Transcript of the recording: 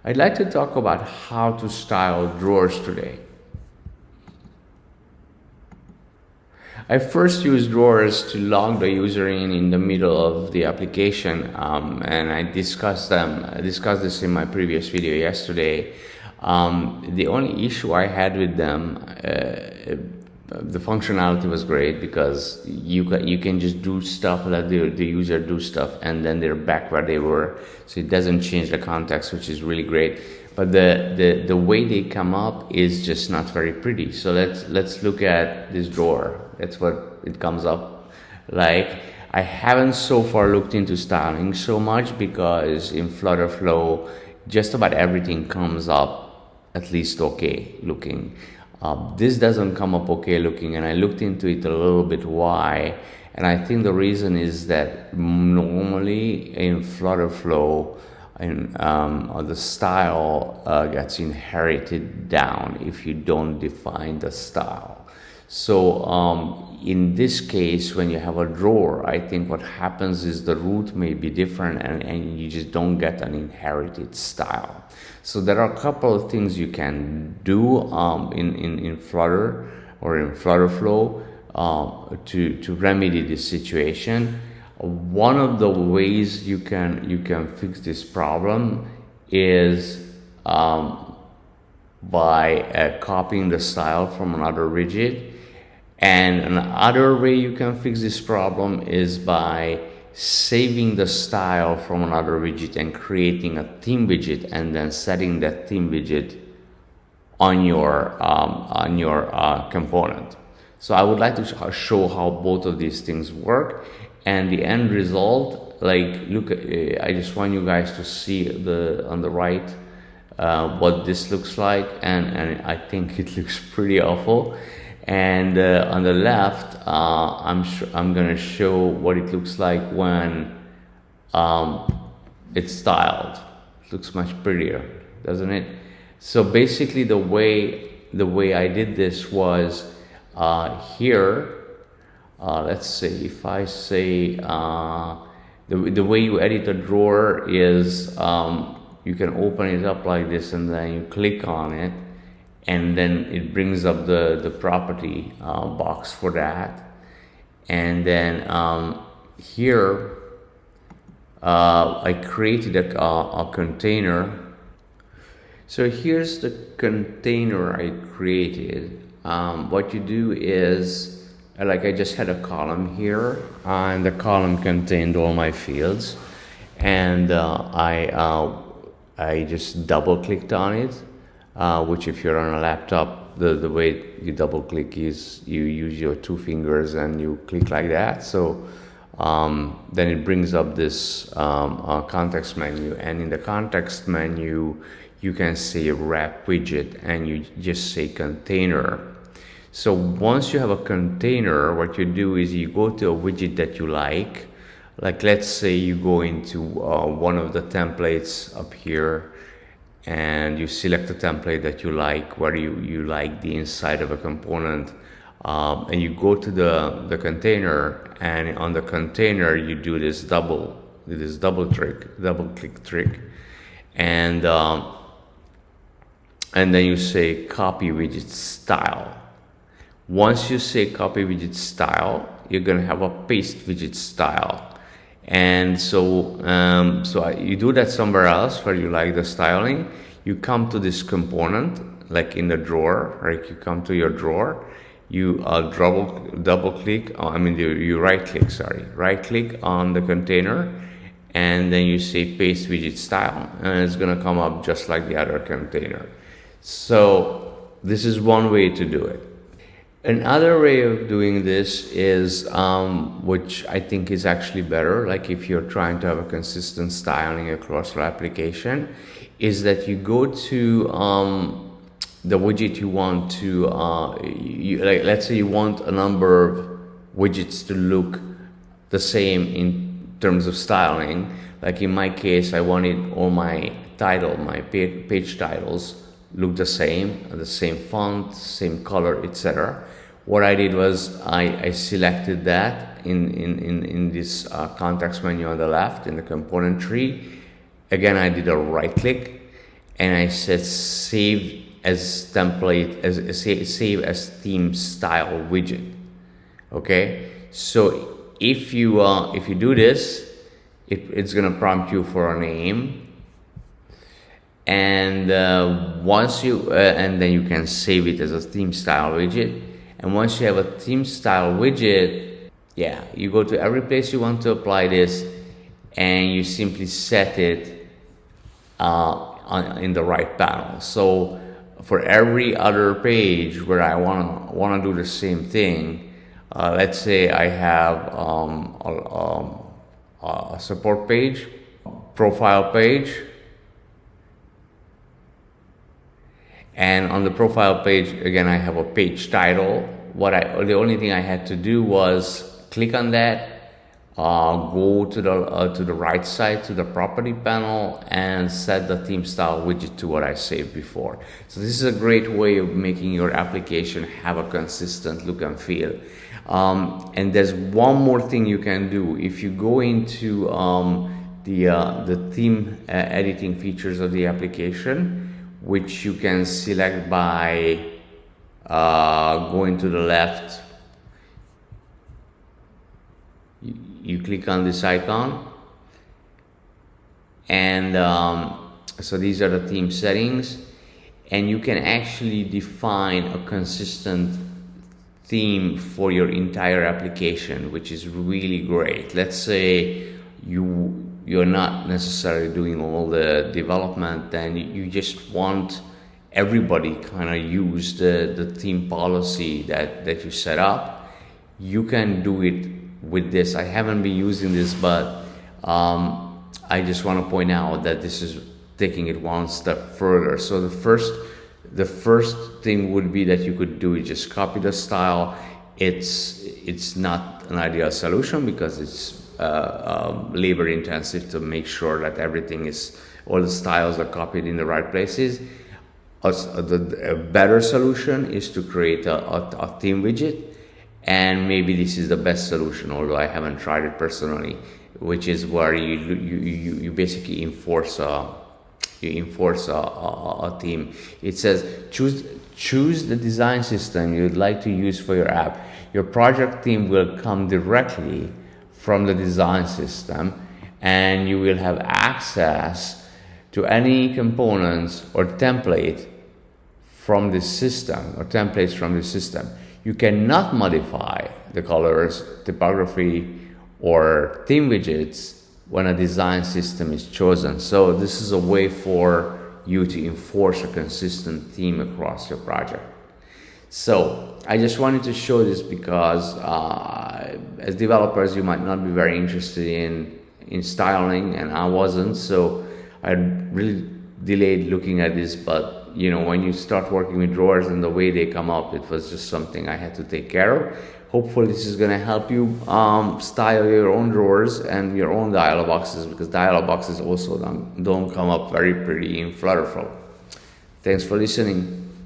I'd like to talk about how to style drawers today. I first use drawers to log the user in the middle of the application, and I discussed this in my previous video yesterday. The only issue I had with them, the functionality was great because you can just do stuff, let the user do stuff, and then they're back where they were, so it doesn't change the context, which is really great. But the way they come up is just not very pretty. So let's look at this drawer. That's what it comes up like. I haven't so far looked into styling so much because in Flutterflow just about everything comes up at least okay looking. This doesn't come up okay looking, and I looked into it a little bit why, and I think the reason is that normally in Flutterflow the style gets inherited down if you don't define the style. So in this case, when you have a drawer, I think what happens is the root may be different and you just don't get an inherited style. So there are a couple of things you can do in Flutter or in Flutterflow to remedy this situation. One of the ways you can fix this problem is by copying the style from another widget. And another way you can fix this problem is by saving the style from another widget and creating a theme widget and then setting that theme widget on your component. So I would like to show how both of these things work, and the end result, like look, I just want you guys to see on the right what this looks like, and I think it looks pretty awful. And on the left, I'm gonna show what it looks like when it's styled. It looks much prettier, doesn't it? So basically, the way I did this was here. Let's see if I say the way you edit a drawer is you can open it up like this, and then you click on it, and then it brings up the property box for that. And then here I created a container. So here's the container I created. What you do is, like, I just had a column here, and the column contained all my fields, and I just double clicked on it, which if you're on a laptop, the way you double click is you use your two fingers and you click like that. So then it brings up this context menu, and in the context menu you can say wrap widget, and you just say container. So once you have a container, what you do is you go to a widget that you like let's say you go into one of the templates up here, and you select the template that you like, where you like the inside of a component, and you go to the container, and on the container you do this double click trick, and then you say copy widget style. Once you say copy widget style, you're gonna have a paste widget style. And so you do that somewhere else where you like the styling. You come to this component, like in the drawer, right? You come to your drawer, you double click, you right click on the container, and then you say paste widget style, and it's gonna come up just like the other container. So this is one way to do it. Another way of doing this is, which I think is actually better, like if you're trying to have a consistent styling across your application, is that you go to the widget you want to, let's say you want a number of widgets to look the same in terms of styling. Like in my case, I wanted all my page titles look the same font, same color, etc. What I did was I selected that in this context menu on the left in the component tree. Again, I did a right click, and I said save as template, save as theme style widget. Okay, so if you do this, it's gonna prompt you for a name, and once you and then you can save it as a theme style widget. And once you have a theme style widget, yeah, you go to every place you want to apply this, and you simply set it in the right panel. So for every other page where I want to do the same thing, let's say I have a support page, profile page, and on the profile page again I have a page title. The only thing I had to do was click on that, go to the right side to the property panel, and set the theme style widget to what I saved before. So this is a great way of making your application have a consistent look and feel. And there's one more thing you can do. If you go into the theme editing features of the application, which you can select by going to the left, you click on this icon, and so these are the theme settings, and you can actually define a consistent theme for your entire application, which is really great. Let's say you're not necessarily doing all the development, then you just want everybody kind of use the theme policy that you set up. You can do it with this. I haven't been using this, but I just want to point out that this is taking it one step further. So the first thing would be that you could do is just copy the style. It's not an ideal solution because it's labor intensive to make sure that all the styles are copied in the right places. A better solution is to create a theme widget, and maybe this is the best solution, although I haven't tried it personally, which is where you basically enforce a theme. It says choose the design system you'd like to use for your app. Your project theme will come directly from the design system, and you will have access to any components or templates from the system. You cannot modify the colors, typography, or theme widgets when a design system is chosen. So this is a way for you to enforce a consistent theme across your project. So I just wanted to show this because as developers you might not be very interested in styling, and I wasn't, so I really delayed looking at this. But when you start working with drawers and the way they come up, it was just something I had to take care of. Hopefully this is going to help you style your own drawers and your own dialog boxes, because dialog boxes also don't come up very pretty in Flutterflow. Thanks for listening.